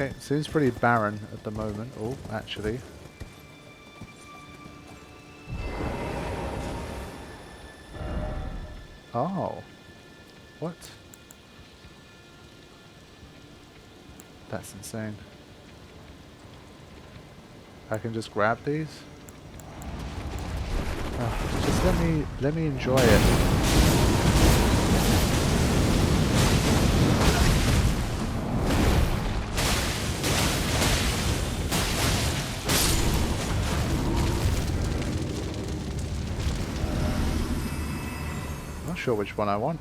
Okay, seems pretty barren at the moment. Oh, actually. Oh. What? That's insane. I can just grab these? Oh, just let me enjoy it. Not sure which one I want.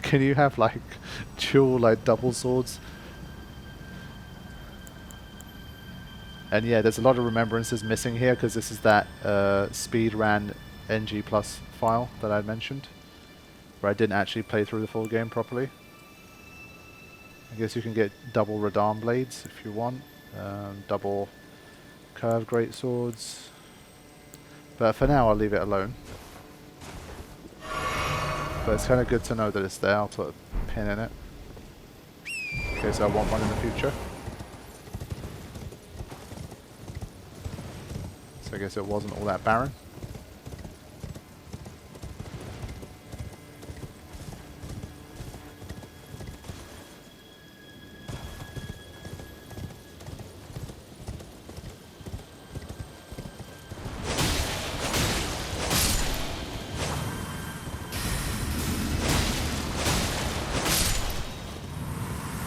Can you have like dual like double swords? And yeah, there's a lot of remembrances missing here because this is that speedran NG Plus file that I mentioned, where I didn't actually play through the full game properly. I guess you can get double Radam blades if you want, double curved great swords, but for now I'll leave it alone. But it's kind of good to know that it's there. I'll put a pin in it in case I want one in the future. So I guess it wasn't all that barren.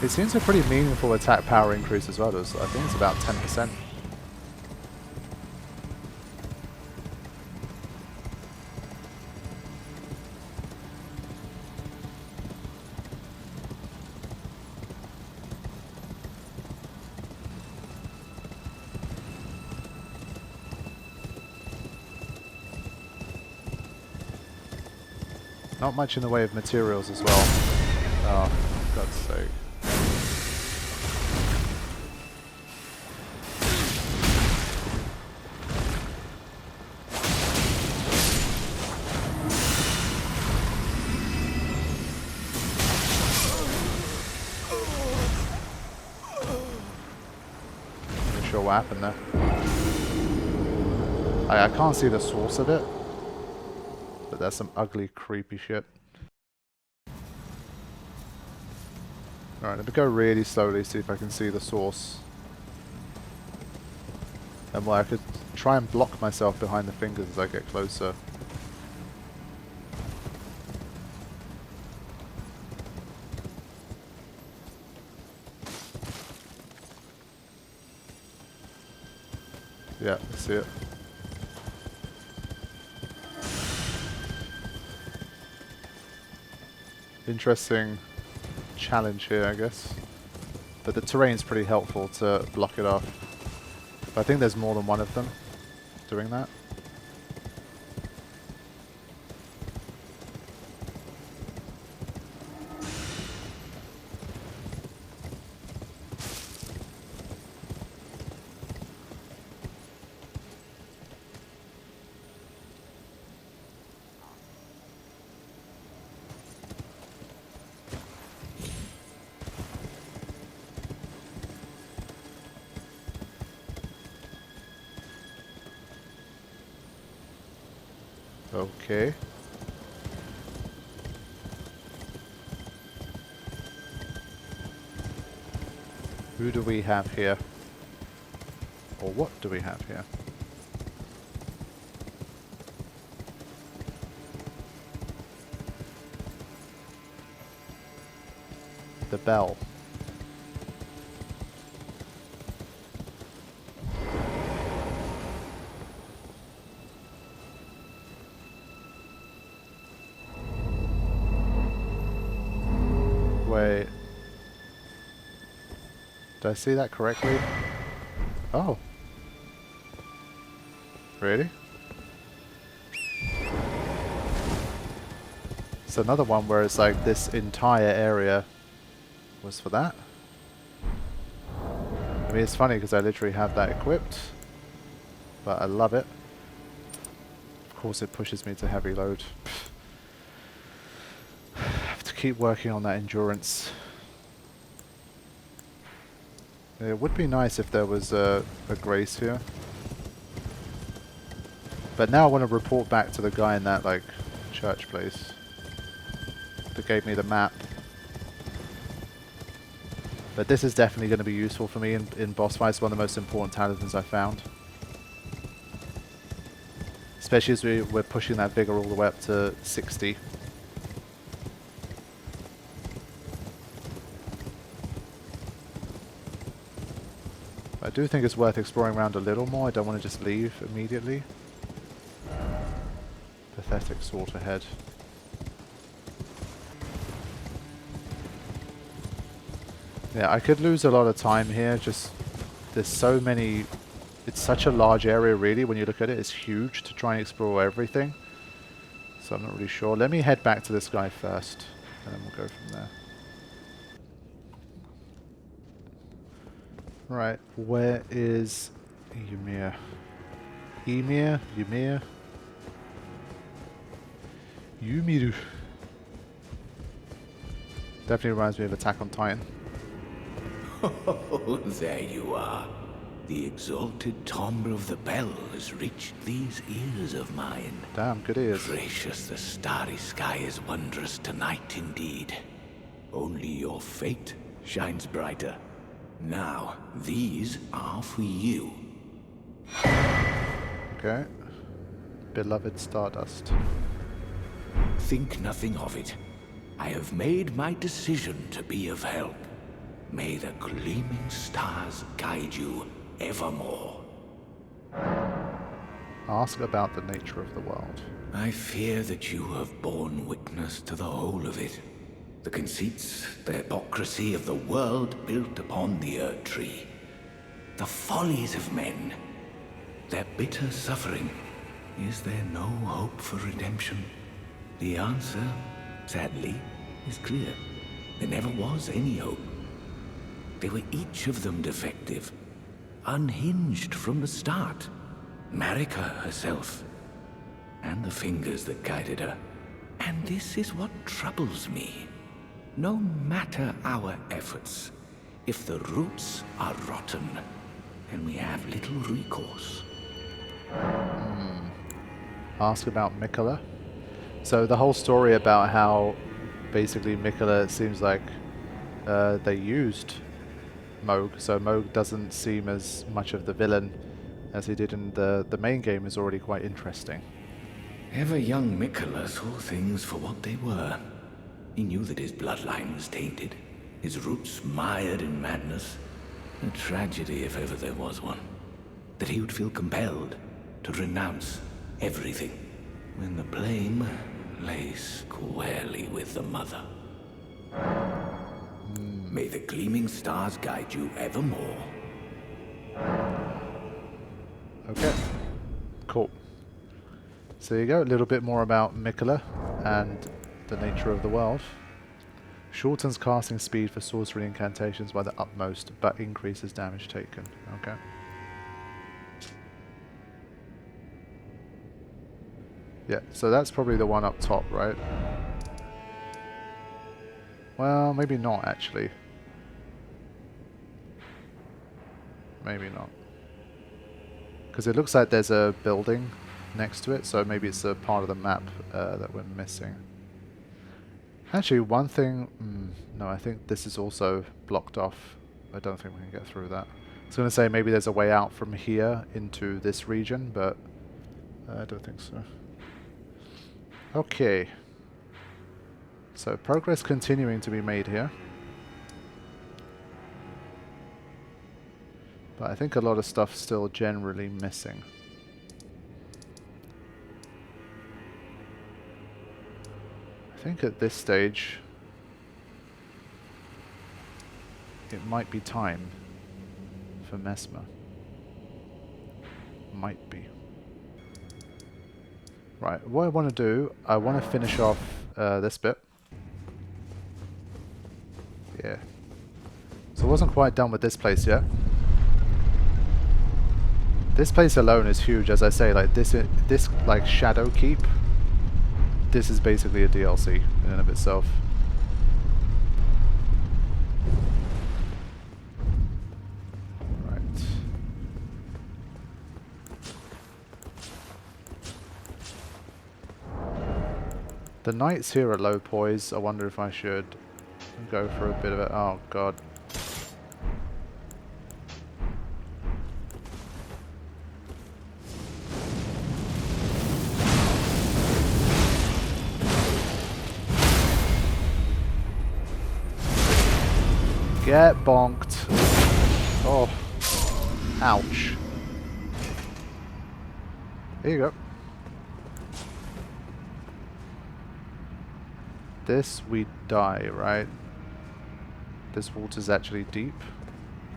It seems a pretty meaningful attack power increase as well. I think it's about 10%. Not much in the way of materials as well. Oh, for God's sake. Not sure what happened there. I can't see the source of it. But that's some ugly, creepy shit. Alright, let me go really slowly, see if I can see the source. And well, I could try and block myself behind the fingers as I get closer. Yeah, I see it. Interesting challenge here, I guess. But the terrain's pretty helpful to block it off. But I think there's more than one of them doing that. Okay. Who do we have here? Or what do we have here? The bell. Wait. Did I see that correctly? Oh. Really? It's another one where it's like this entire area was for that. I mean, it's funny because I literally have that equipped, but I love it. Of course it pushes me to heavy load. I have to keep working on that endurance. It would be nice if there was a grace here. But now I want to report back to the guy in that like church place that gave me the map. But this is definitely going to be useful for me in boss fights. One of the most important talismans I found. Especially as we're pushing that vigor all the way up to 60. I do think it's worth exploring around a little more. I don't want to just leave immediately. Pathetic sort ahead. Yeah, I could lose a lot of time here. Just there's so many. It's such a large area, really. When you look at it, it's huge to try and explore everything. So I'm not really sure. Let me head back to this guy first, and then we'll go from there. Right, where is Ymir? Ymir? Ymir? Ymir. Definitely reminds me of Attack on Titan. Oh, there you are. The exalted timbre of the bell has reached these ears of mine. Damn, good ears. Gracious, the starry sky is wondrous tonight indeed. Only your fate shines brighter. Now, these are for you. Okay. Beloved Stardust. Think nothing of it. I have made my decision to be of help. May the gleaming stars guide you evermore. Ask about the nature of the world. I fear that you have borne witness to the whole of it. The conceits, the hypocrisy of the world built upon the Erdtree. The follies of men. Their bitter suffering. Is there no hope for redemption? The answer, sadly, is clear. There never was any hope. They were each of them defective. Unhinged from the start. Marika herself. And the fingers that guided her. And this is what troubles me. No matter our efforts, if the roots are rotten, then we have little recourse. Ask about Mikola. So the whole story about how basically Mikola, it seems like they used Moog, so Moog doesn't seem as much of the villain as he did in the main game, is already quite interesting. Ever young Mikola saw things for what they were. He knew that his bloodline was tainted, his roots mired in madness. A tragedy if ever there was one. That he would feel compelled to renounce everything when the blame lay squarely with the mother. May the gleaming stars guide you evermore. Okay, cool. So there you go, a little bit more about Mikola and the nature of the world. Shortens casting speed for sorcery incantations by the utmost, but increases damage taken. Okay. Yeah, so that's probably the one up top, right? Well, maybe not actually. Maybe not. Because it looks like there's a building next to it, so maybe it's a part of the map that we're missing. Actually, one thing... no, I think this is also blocked off. I don't think we can get through that. I was going to say maybe there's a way out from here into this region, but I don't think so. Okay. So, progress continuing to be made here. But I think a lot of stuff still generally missing. I think at this stage it might be time for Mesmer. Might be. Right, what I want to do, I want to finish off this bit. Yeah. So I wasn't quite done with this place yet. This place alone is huge, as I say, like this like Shadow Keep. This is basically a DLC in and of itself. The knights here are low poise. I wonder if I should go for a bit of it. Oh god. Get bonked. Oh. Ouch. Here you go. This we die, right? This water's actually deep.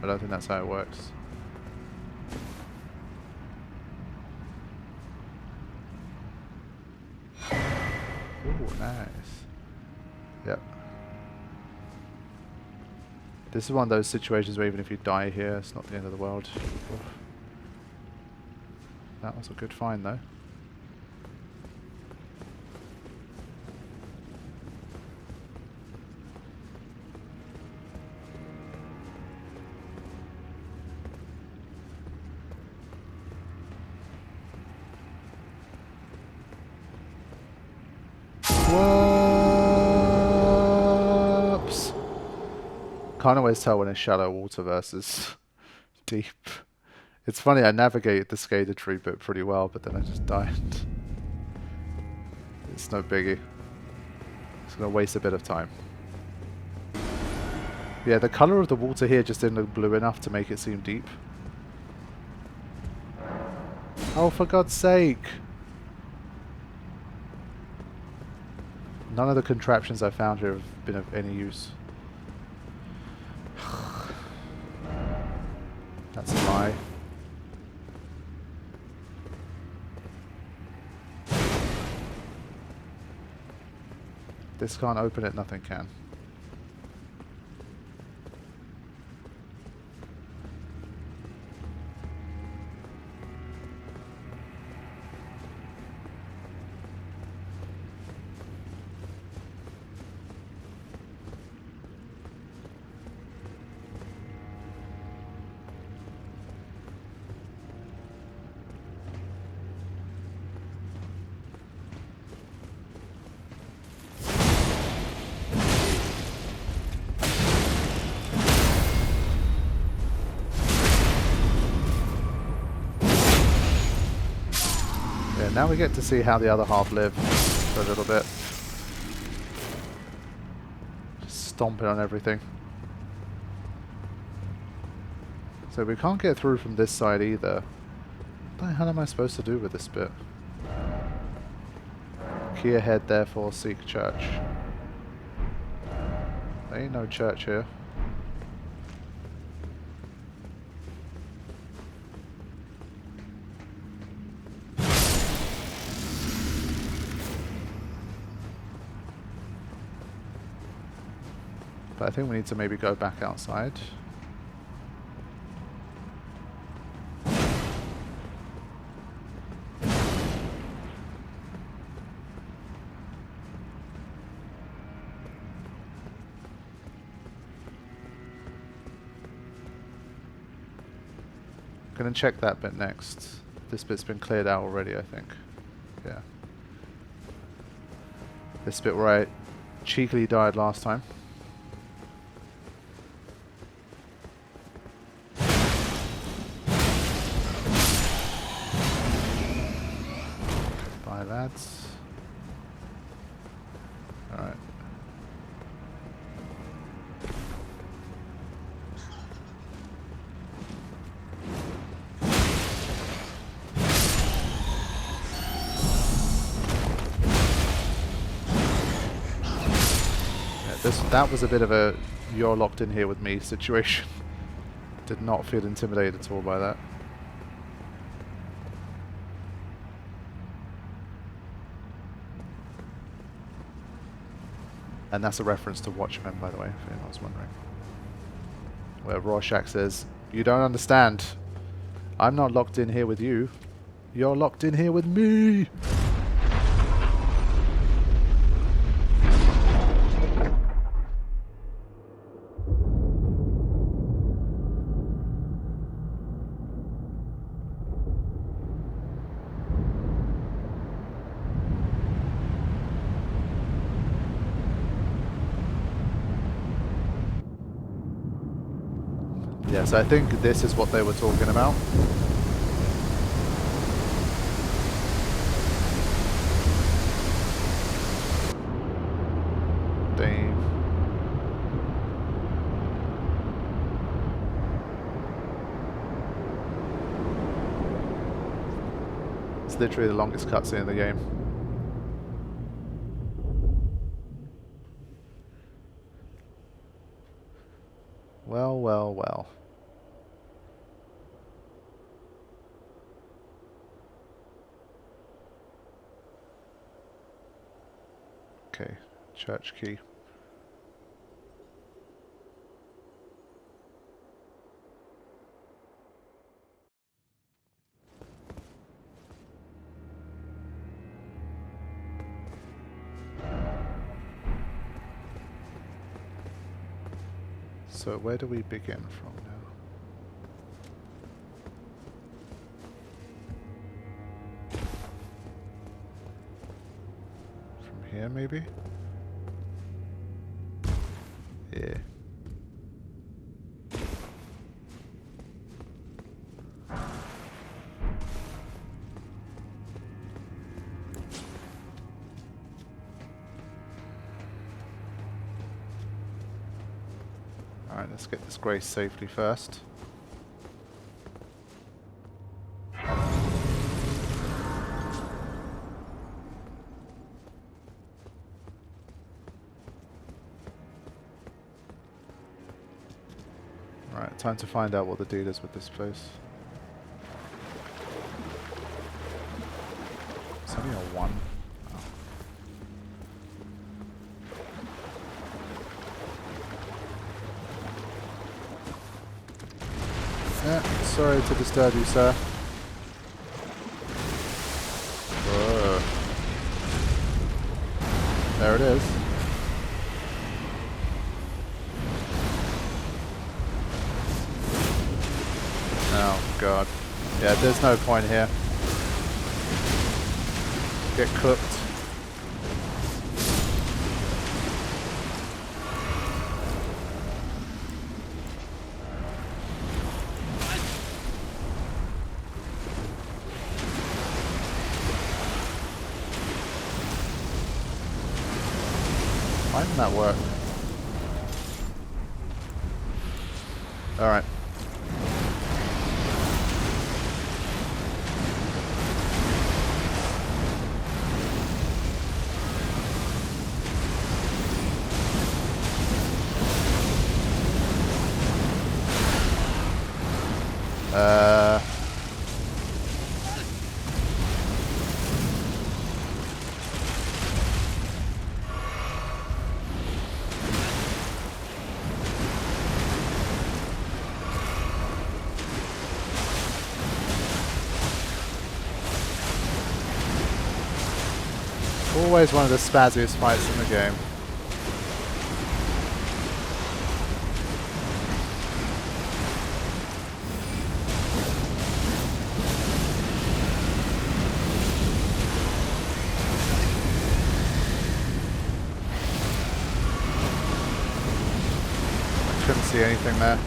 I don't think that's how it works. Ooh, nice. Yep. This is one of those situations where even if you die here, it's not the end of the world. Oof. That was a good find though. Whoops! Can't always tell when it's shallow water versus deep. It's funny, I navigated the Erdtree bit pretty well, but then I just died. It's no biggie. It's gonna waste a bit of time. Yeah, the colour of the water here just didn't look blue enough to make it seem deep. Oh, for God's sake! None of the contraptions I found here have been of any use. That's a lie. This can't open it, nothing can. Now we get to see how the other half live for a little bit. Just stomping on everything. So we can't get through from this side either. What the hell am I supposed to do with this bit? Key ahead, therefore seek church. There ain't no church here. But I think we need to maybe go back outside. Gonna check that bit next. This bit's been cleared out already, I think. Yeah. This bit where I cheekily died last time. Bye, lads. Alright. That was a bit of a "you're locked in here with me" situation. Did not feel intimidated at all by that. And that's a reference to Watchmen, by the way, if anyone was wondering. Where Rorschach says, "You don't understand. I'm not locked in here with you. You're locked in here with me." Yeah, so I think this is what they were talking about. Damn. It's literally the longest cutscene in the game. Well, well, well. Okay, church key. So where do we begin from now? From here, maybe? Yeah. Alright, let's get this Grace safely first. Alright, time to find out what the deal is with this place. It's only a 1. Sorry to disturb you, sir. Whoa. There it is. Oh, God. Yeah, there's no point here. Get cooked. Why didn't that work? Alright. Always one of the spazziest fights in the game. I couldn't see anything there.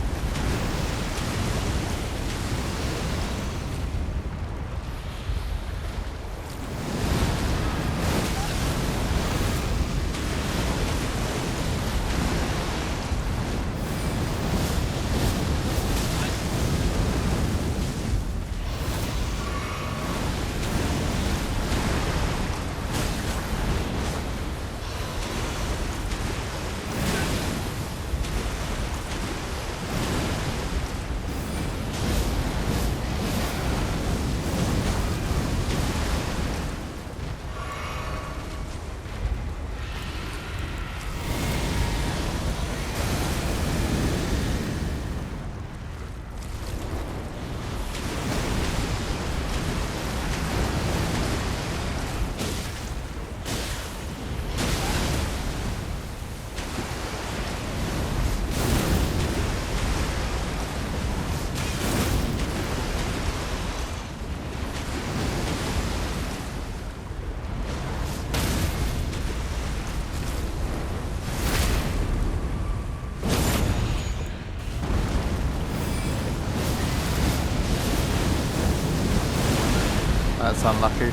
That's unlucky.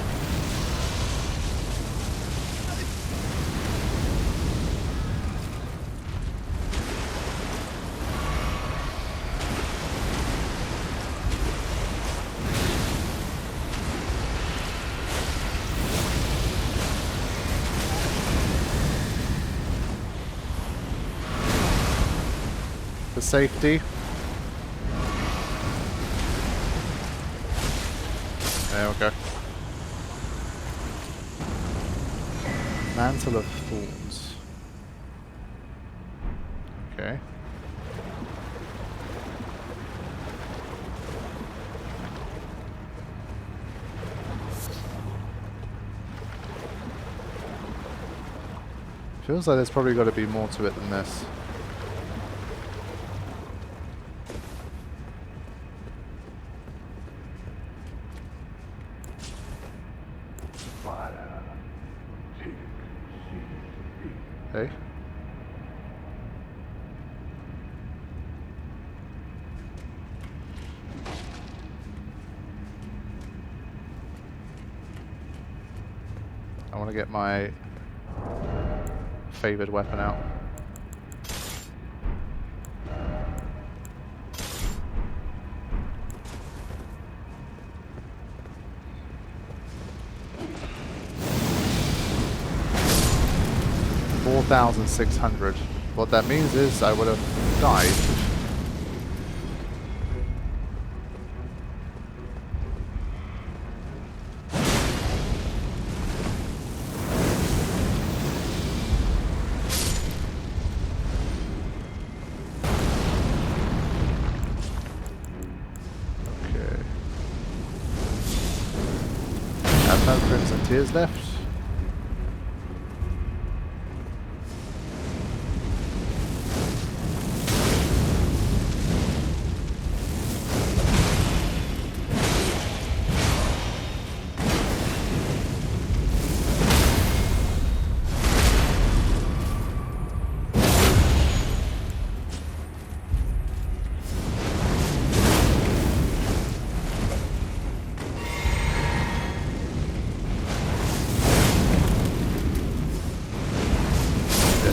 For safety. There we go. Mantle of Thorns. Okay. Feels like there's probably got to be more to it than this. Hey. I want to get my favored weapon out. $4,600. What that means is I would have died. Okay. Have no Crimson Tears left.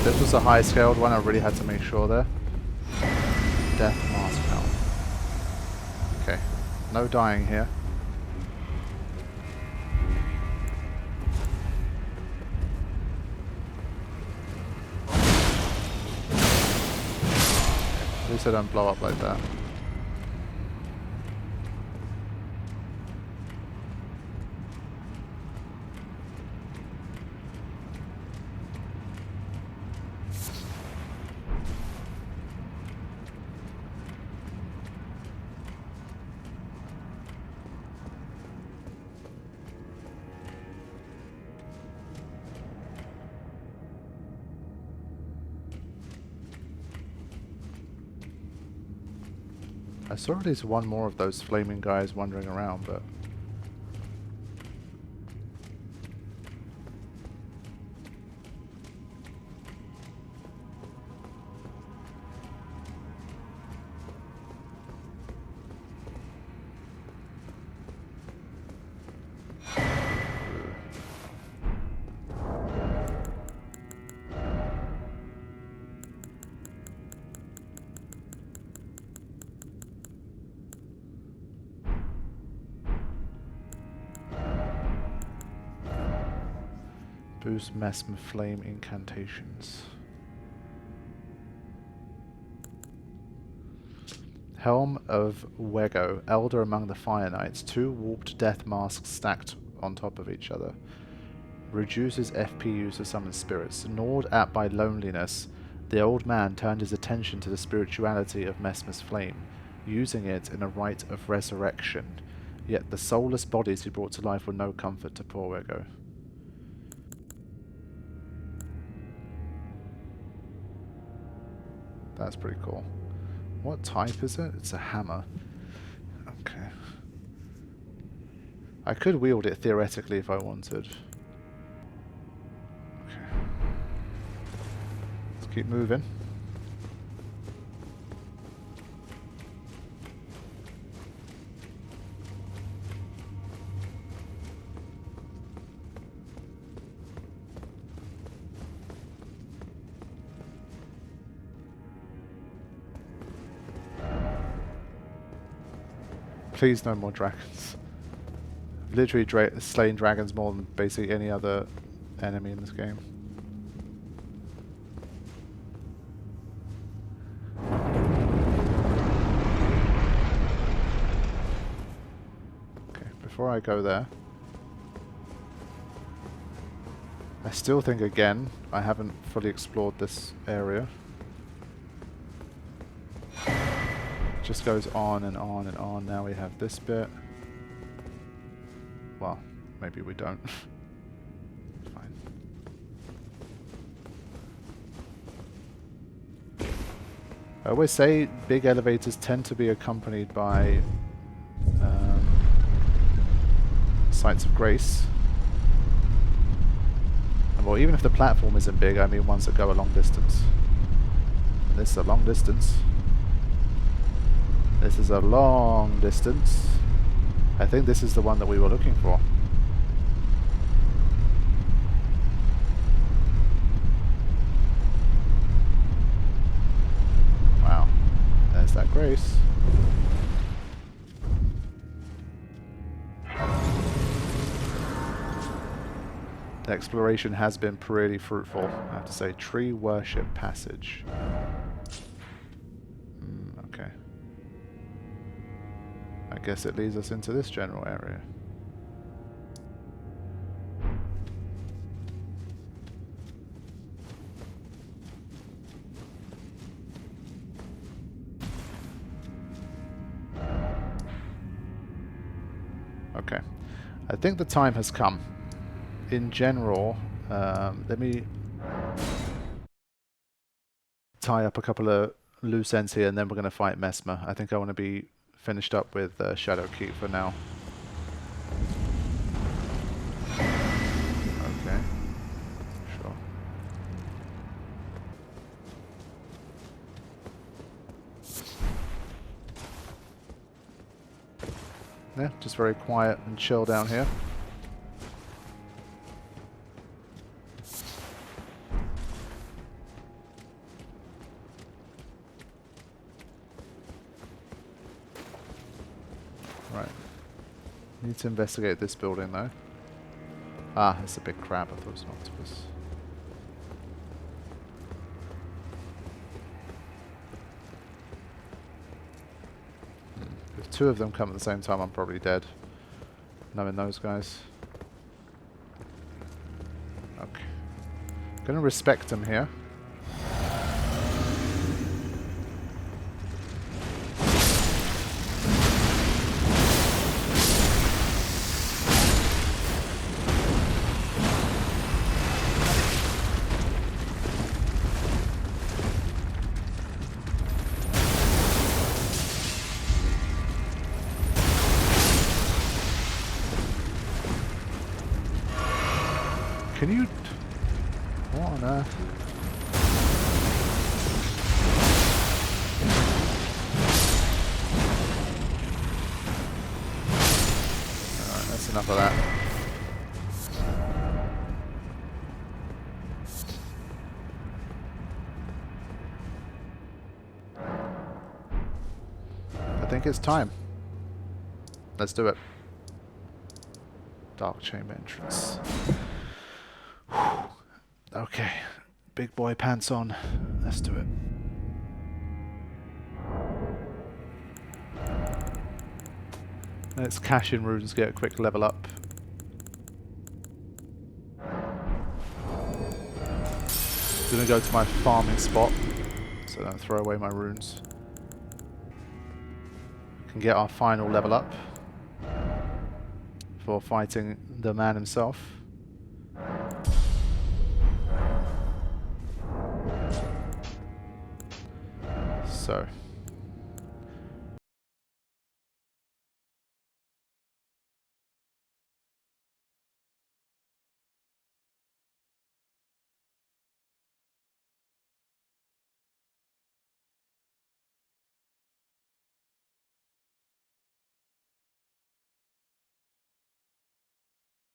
This was a high scaled one, I really had to make sure there. Death Mask Helm. Okay, no dying here. At least I don't blow up like that. I saw at least one more of those flaming guys wandering around, but... Boost Mesmer Flame incantations. Helm of Wego, Elder among the Fire Knights. 2 warped death masks stacked on top of each other. Reduces FP use to summon spirits. Gnawed at by loneliness, the old man turned his attention to the spirituality of Mesmer's flame, using it in a rite of resurrection. Yet the soulless bodies he brought to life were no comfort to poor Wego. That's pretty cool. What type is it? It's a hammer. Okay. I could wield it theoretically if I wanted. Okay. Let's keep moving. Please no more dragons. Literally slain dragons more than basically any other enemy in this game. Okay, before I go there, I still think again I haven't fully explored this area. Just goes on and on and on. Now we have this bit. Well, maybe we don't. Fine. I always say big elevators tend to be accompanied by sites of grace. And well, even if the platform isn't big, I mean ones that go a long distance. And this is a long distance. This is a long distance. I think this is the one that we were looking for. Wow. There's that grace. The exploration has been pretty fruitful, I have to say. Tree Worship Passage. Okay. I guess it leads us into this general area. Okay. I think the time has come. In general, let me tie up a couple of loose ends here and then we're going to fight Mesmer. I think I want to be finished up with Shadow Keep for now. Okay. Sure. Yeah, just very quiet and chill down here. Need to investigate this building though. Ah, it's a big crab. I thought it was an octopus. If two of them come at the same time, I'm probably dead. Knowing those guys. Okay. Gonna respect them here. Can you... What on earth? Alright, that's enough of that. I think it's time. Let's do it. Dark chamber entrance. Okay, big boy pants on. Let's do it. Let's cash in runes, get a quick level up. Gonna go to my farming spot, so don't throw away my runes. Can get our final level up for fighting the man himself. So